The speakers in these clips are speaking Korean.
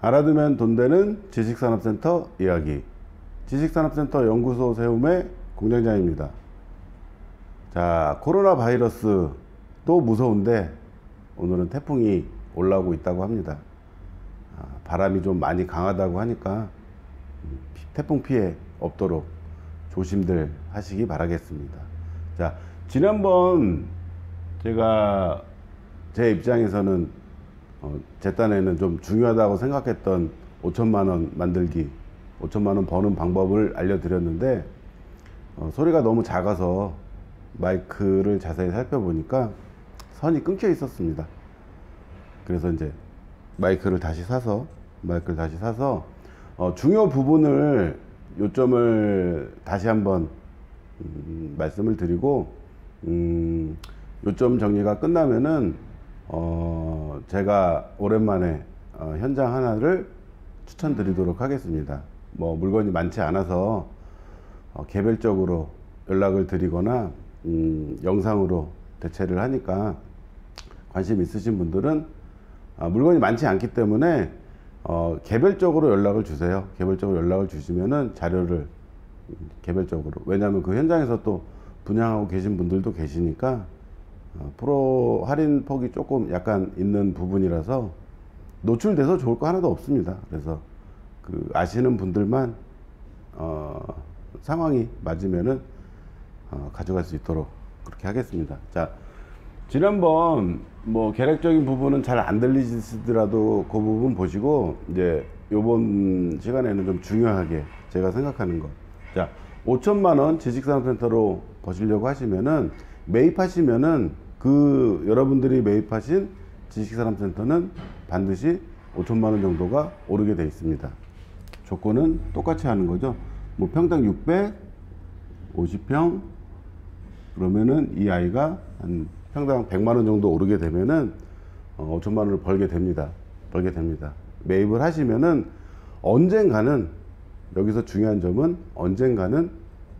알아두면 돈 되는 지식산업센터 이야기, 지식산업센터 연구소 세움의 공장장입니다. 자, 코로나 바이러스 또 무서운데 오늘은 태풍이 올라오고 있다고 합니다. 바람이 좀 많이 강하다고 하니까 태풍 피해 없도록 조심들 하시기 바라겠습니다. 자, 지난번 제가 제 입장에서는 제 딴에는 좀 중요하다고 생각했던 5천만원 만들기, 5천만원 버는 방법을 알려드렸는데 소리가 너무 작아서 마이크를 자세히 살펴보니까 선이 끊겨 있었습니다. 그래서 이제 마이크를 다시 사서 중요 부분을, 요점을 다시 한번 말씀을 드리고, 요점 정리가 끝나면은 제가 오랜만에 현장 하나를 추천드리도록 하겠습니다. 뭐 물건이 많지 않아서 개별적으로 연락을 드리거나 영상으로 대체를 하니까 관심 있으신 분들은, 물건이 많지 않기 때문에 개별적으로 연락을 주세요. 개별적으로 연락을 주시면은 자료를 개별적으로, 왜냐하면 그 현장에서 또 분양하고 계신 분들도 계시니까 프로 할인 폭이 조금 약간 있는 부분이라서 노출돼서 좋을 거 하나도 없습니다. 그래서 그 아시는 분들만 상황이 맞으면은 가져갈 수 있도록 그렇게 하겠습니다. 자, 지난번 뭐 계략적인 부분은 잘 안 들리시더라도 그 부분 보시고, 이제 요번 시간에는 좀 중요하게 제가 생각하는 것. 자, 5천만원 지식산업센터로 버시려고 하시면은, 매입하시면은 그 여러분들이 매입하신 지식산업센터는 반드시 5천만원 정도가 오르게 되어 있습니다. 조건은 똑같이 하는 거죠. 뭐 평당 600, 50평, 그러면은 이 아이가 한 평당 100만원 정도 오르게 되면은 5천만원을 벌게 됩니다. 매입을 하시면은 언젠가는, 여기서 중요한 점은 언젠가는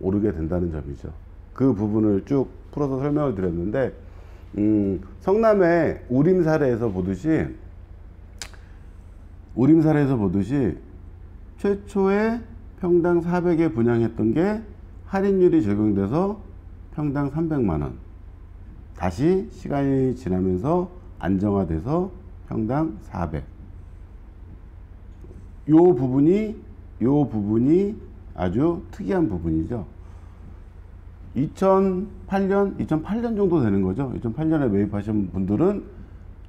오르게 된다는 점이죠. 그 부분을 쭉 풀어서 설명을 드렸는데, 성남의 우림 사례에서 보듯이 최초에 평당 400에 분양했던 게 할인율이 적용돼서 평당 300만원, 다시 시간이 지나면서 안정화돼서 평당 400. 요 부분이 아주 특이한 부분이죠. 2008년 정도 되는 거죠. 2008년에 매입하신 분들은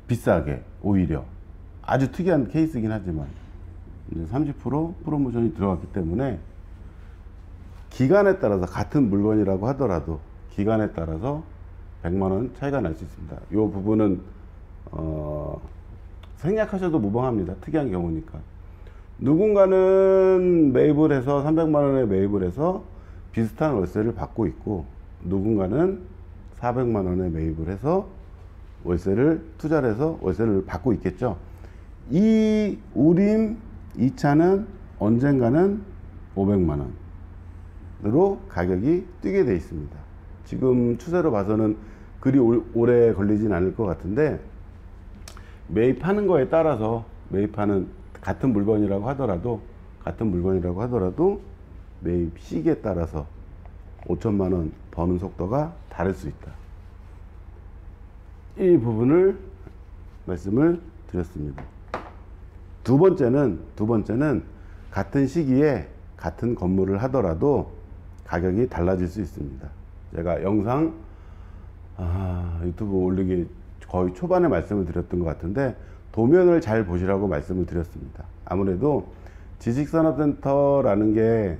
비싸게, 오히려 아주 특이한 케이스이긴 하지만 이제 30% 프로모션이 들어갔기 때문에 기간에 따라서, 같은 물건이라고 하더라도 기간에 따라서 100만원 차이가 날 수 있습니다. 이 부분은 생략하셔도 무방합니다. 특이한 경우니까. 누군가는 매입을 해서 300만원에 매입을 해서 비슷한 월세를 받고 있고, 누군가는 400만원에 매입을 해서 월세를 투자를 해서 월세를 받고 있겠죠. 이 우림 2차는 언젠가는 500만원으로 가격이 뛰게 되어 있습니다. 지금 추세로 봐서는 그리 오래 걸리진 않을 것 같은데, 매입하는 거에 따라서, 매입하는 같은 물건이라고 하더라도 매입 시기에 따라서 5천만원 버는 속도가 다를 수 있다. 이 부분을 말씀을 드렸습니다. 두 번째는 같은 시기에 같은 건물을 하더라도 가격이 달라질 수 있습니다. 제가 영상 유튜브 올리기 거의 초반에 말씀을 드렸던 것 같은데, 도면을 잘 보시라고 말씀을 드렸습니다. 아무래도 지식산업센터라는 게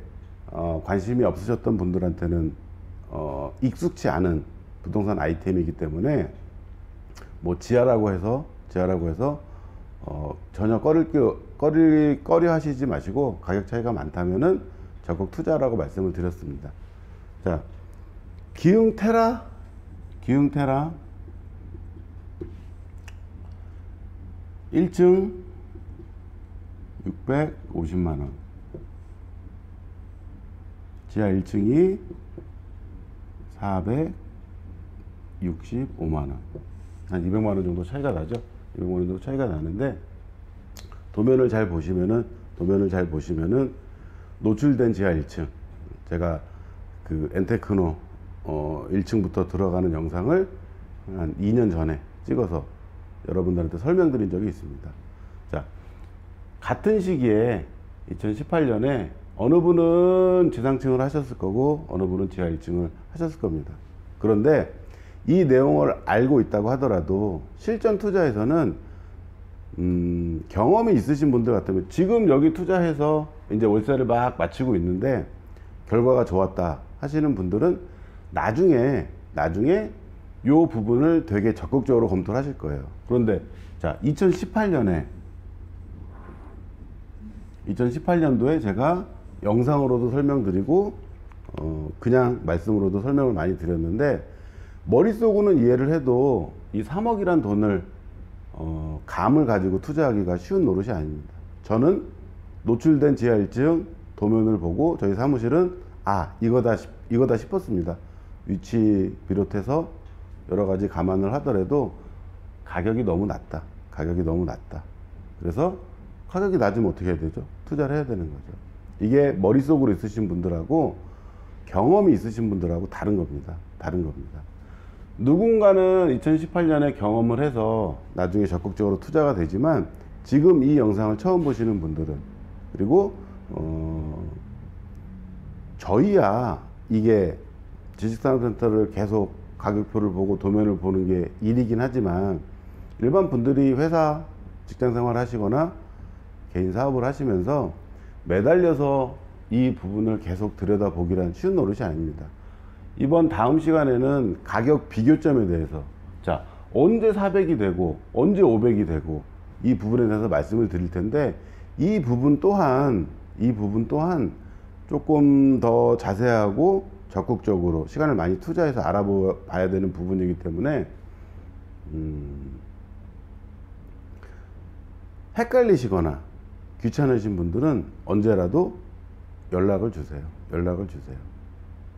관심이 없으셨던 분들한테는 익숙치 않은 부동산 아이템이기 때문에, 뭐 지하라고 해서 전혀 꺼려 하시지 마시고, 가격 차이가 많다면은 적극 투자라고 말씀을 드렸습니다. 자, 기흥테라 1층 650만원, 지하 1층이 465만원, 한 200만원 정도 차이가 나죠. 200만원 정도 차이가 나는데, 도면을 잘 보시면은 노출된 지하 1층, 제가 그 엔테크노 1층부터 들어가는 영상을 한 2년 전에 찍어서 여러분들한테 설명드린 적이 있습니다. 자, 같은 시기에 2018년에 어느 분은 지상층을 하셨을 거고 어느 분은 지하 1층을 하셨을 겁니다. 그런데 이 내용을 알고 있다고 하더라도 실전 투자에서는 경험이 있으신 분들 같으면, 지금 여기 투자해서 이제 월세를 막 마치고 있는데 결과가 좋았다 하시는 분들은 나중에 요 부분을 되게 적극적으로 검토를 하실 거예요. 그런데 자, 2018년도에 제가 영상으로도 설명드리고 그냥 말씀으로도 설명을 많이 드렸는데, 머릿속으로는 이해를 해도 이 3억이란 돈을 감을 가지고 투자하기가 쉬운 노릇이 아닙니다. 저는 노출된 지하 1층 도면을 보고 저희 사무실은 이거다 싶었습니다. 위치 비롯해서 여러 가지 감안을 하더라도 가격이 너무 낮다. 그래서 가격이 낮으면 어떻게 해야 되죠? 투자를 해야 되는 거죠. 이게 머릿속으로 있으신 분들하고 경험이 있으신 분들하고 다른 겁니다. 누군가는 2018년에 경험을 해서 나중에 적극적으로 투자가 되지만, 지금 이 영상을 처음 보시는 분들은, 그리고 저희야 이게 지식산업센터를 계속 가격표를 보고 도면을 보는 게 일이긴 하지만, 일반 분들이 회사 직장생활 하시거나 개인 사업을 하시면서 매달려서 이 부분을 계속 들여다보기란 쉬운 노릇이 아닙니다. 이번 다음 시간에는 가격 비교점에 대해서, 자, 언제 400이 되고 언제 500이 되고 이 부분에 대해서 말씀을 드릴 텐데, 이 부분 또한 조금 더 자세하고 적극적으로 시간을 많이 투자해서 알아봐야 되는 부분이기 때문에 헷갈리시거나 귀찮으신 분들은 언제라도 연락을 주세요.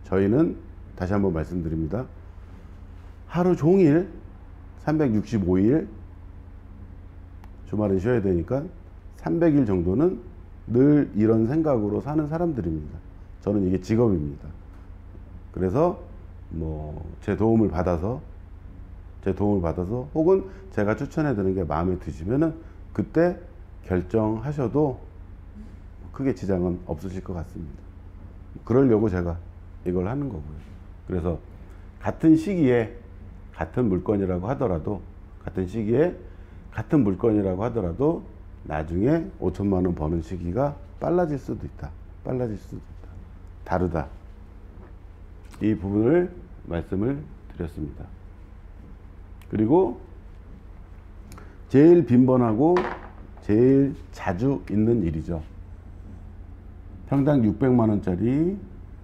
저희는 다시 한번 말씀드립니다. 하루 종일 365일, 주말은 쉬어야 되니까 300일 정도는 늘 이런 생각으로 사는 사람들입니다. 저는 이게 직업입니다. 그래서 제 도움을 받아서 혹은 제가 추천해 드리는 게 마음에 드시면은 그때 결정하셔도 크게 지장은 없으실 것 같습니다. 그러려고 제가 이걸 하는 거고요. 그래서 같은 시기에 같은 물건이라고 하더라도 나중에 5천만 원 버는 시기가 빨라질 수도 있다. 다르다. 이 부분을 말씀을 드렸습니다. 그리고 제일 빈번하고 제일 자주 있는 일이죠. 평당 600만 원짜리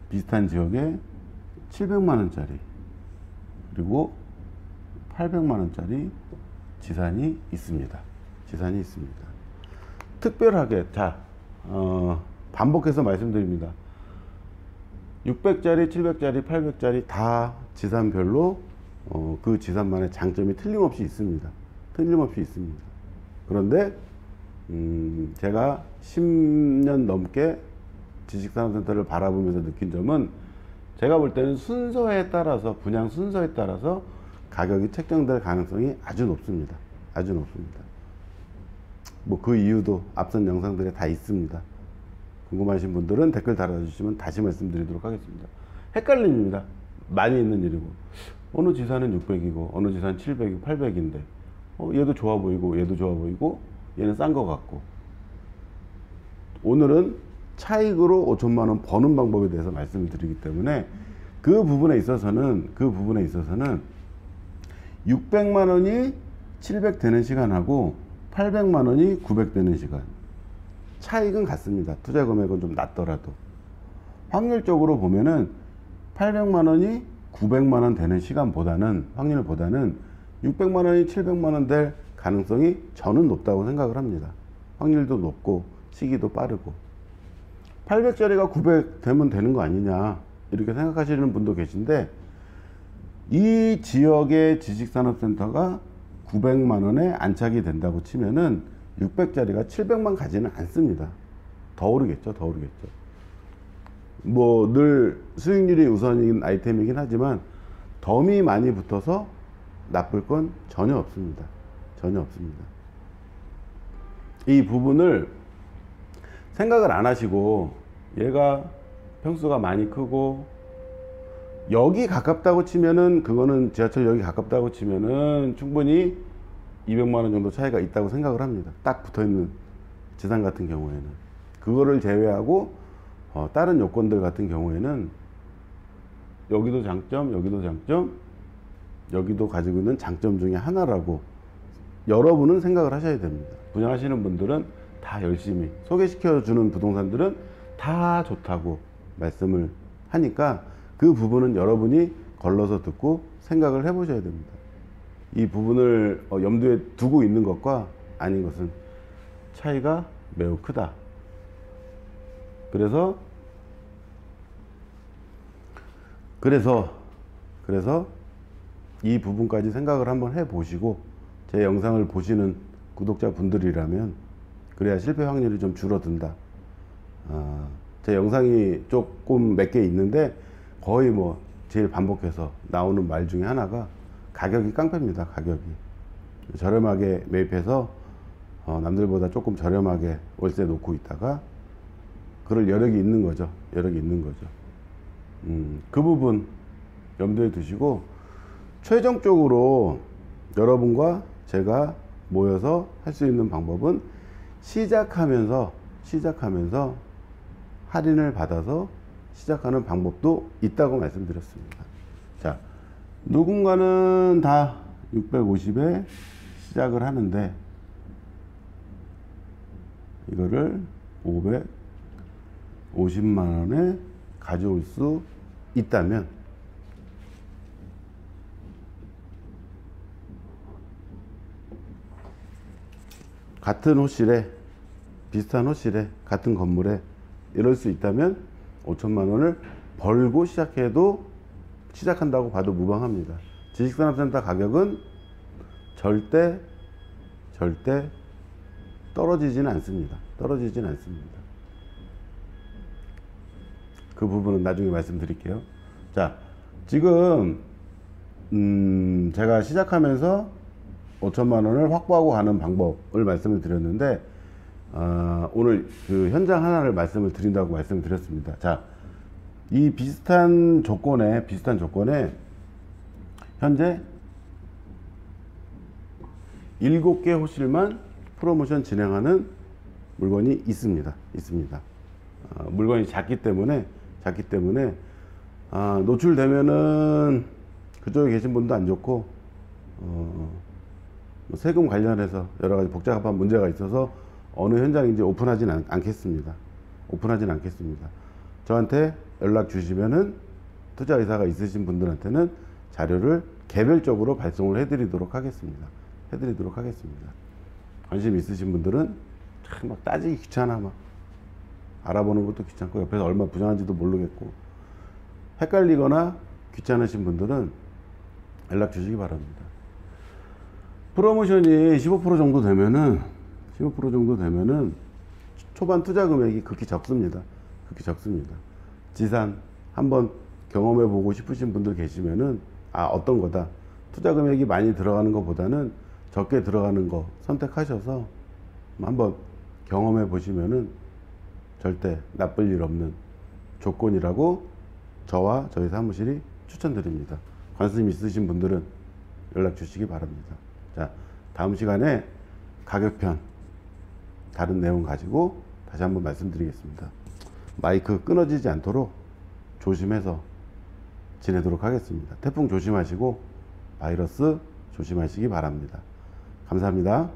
비슷한 지역에 700만 원짜리 그리고 800만 원짜리 지산이 있습니다. 특별하게 반복해서 말씀드립니다. 600짜리, 700짜리, 800짜리 다 지산별로 그 지산만의 장점이 틀림없이 있습니다. 그런데 제가 10년 넘게 지식산업센터를 바라보면서 느낀 점은, 제가 볼 때는 분양 순서에 따라서 가격이 책정될 가능성이 아주 높습니다. 그 이유도 앞선 영상들에 다 있습니다. 궁금하신 분들은 댓글 달아주시면 다시 말씀드리도록 하겠습니다. 헷갈립니다. 많이 있는 일이고, 어느 지산은 600이고 어느 지산은 700이고 800인데 얘도 좋아 보이고 얘는 싼 것 같고. 오늘은 차익으로 5천만 원 버는 방법에 대해서 말씀을 드리기 때문에 그 부분에 있어서는 600만 원이 700 되는 시간하고 800만 원이 900 되는 시간, 차익은 같습니다. 투자 금액은 좀 낮더라도 확률적으로 보면은 800만 원이 900만 원 되는 시간보다는, 확률보다는 600만 원이 700만 원 될 가능성이 저는 높다고 생각을 합니다. 확률도 높고 시기도 빠르고. 800짜리가 900 되면 되는 거 아니냐 이렇게 생각하시는 분도 계신데, 이 지역의 지식산업센터가 900만 원에 안착이 된다고 치면은 600짜리가 700만 가지는 않습니다. 더 오르겠죠. 더 오르겠죠. 뭐 늘 수익률이 우선인 아이템이긴 하지만 덤이 많이 붙어서 나쁠 건 전혀 없습니다. 전혀 없습니다. 이 부분을 생각을 안 하시고, 얘가 평수가 많이 크고 여기 가깝다고 치면은, 그거는 지하철역이 가깝다고 치면은 충분히 200만 원 정도 차이가 있다고 생각을 합니다. 딱 붙어있는 지상 같은 경우에는. 그거를 제외하고 다른 요건들 같은 경우에는 여기도 장점, 여기도 장점, 여기도 가지고 있는 장점 중에 하나라고 여러분은 생각을 하셔야 됩니다. 분양하시는 분들은 다 열심히, 소개시켜주는 부동산들은 다 좋다고 말씀을 하니까 그 부분은 여러분이 걸러서 듣고 생각을 해보셔야 됩니다. 이 부분을 염두에 두고 있는 것과 아닌 것은 차이가 매우 크다. 그래서 이 부분까지 생각을 한번 해보시고, 제 영상을 보시는 구독자분들이라면 그래야 실패 확률이 좀 줄어든다. 제 영상이 조금 몇 개 있는데 거의 뭐 제일 반복해서 나오는 말 중에 하나가 가격이 깡패입니다. 가격이 저렴하게 매입해서 남들보다 조금 저렴하게 월세 놓고 있다가 그럴 여력이 있는 거죠. 여력이 있는 거죠. 그 부분 염두에 두시고, 최종적으로 여러분과 제가 모여서 할 수 있는 방법은 시작하면서 할인을 받아서 시작하는 방법도 있다고 말씀드렸습니다. 자, 누군가는 다 650에 시작을 하는데 이거를 550만 원에 가져올 수 있다면 같은 호실에, 비슷한 호실에, 같은 건물에 이럴 수 있다면 5천만 원을 벌고 시작한다고 봐도 무방합니다. 지식산업센터 가격은 절대 떨어지지는 않습니다. 떨어지진 않습니다. 그 부분은 나중에 말씀드릴게요. 자, 지금 제가 시작하면서 5천만 원을 확보하고 가는 방법을 말씀을 드렸는데, 오늘 그 현장 하나를 말씀을 드린다고 말씀을 드렸습니다. 자, 이 비슷한 조건에 현재 7개 호실만 프로모션 진행하는 물건이 있습니다. 물건이 작기 때문에 노출되면은 그쪽에 계신 분도 안 좋고, 세금 관련해서 여러 가지 복잡한 문제가 있어서 어느 현장인지 오픈하진 않겠습니다. 저한테 연락 주시면은 투자 의사가 있으신 분들한테는 자료를 개별적으로 발송을 해드리도록 하겠습니다. 관심 있으신 분들은 참 막 따지기 귀찮아, 막 알아보는 것도 귀찮고 옆에서 얼마 부정한지도 모르겠고, 헷갈리거나 귀찮으신 분들은 연락 주시기 바랍니다. 프로모션이 15% 정도 되면은 초반 투자 금액이 극히 적습니다. 지산 한번 경험해 보고 싶으신 분들 계시면은 어떤 거다, 투자 금액이 많이 들어가는 것보다는 적게 들어가는 거 선택하셔서 한번 경험해 보시면은 절대 나쁠 일 없는 조건이라고 저와 저희 사무실이 추천드립니다. 관심 있으신 분들은 연락 주시기 바랍니다. 자, 다음 시간에 가격편 다른 내용 가지고 다시 한번 말씀드리겠습니다. 마이크 끊어지지 않도록 조심해서 지내도록 하겠습니다. 태풍 조심하시고 바이러스 조심하시기 바랍니다. 감사합니다.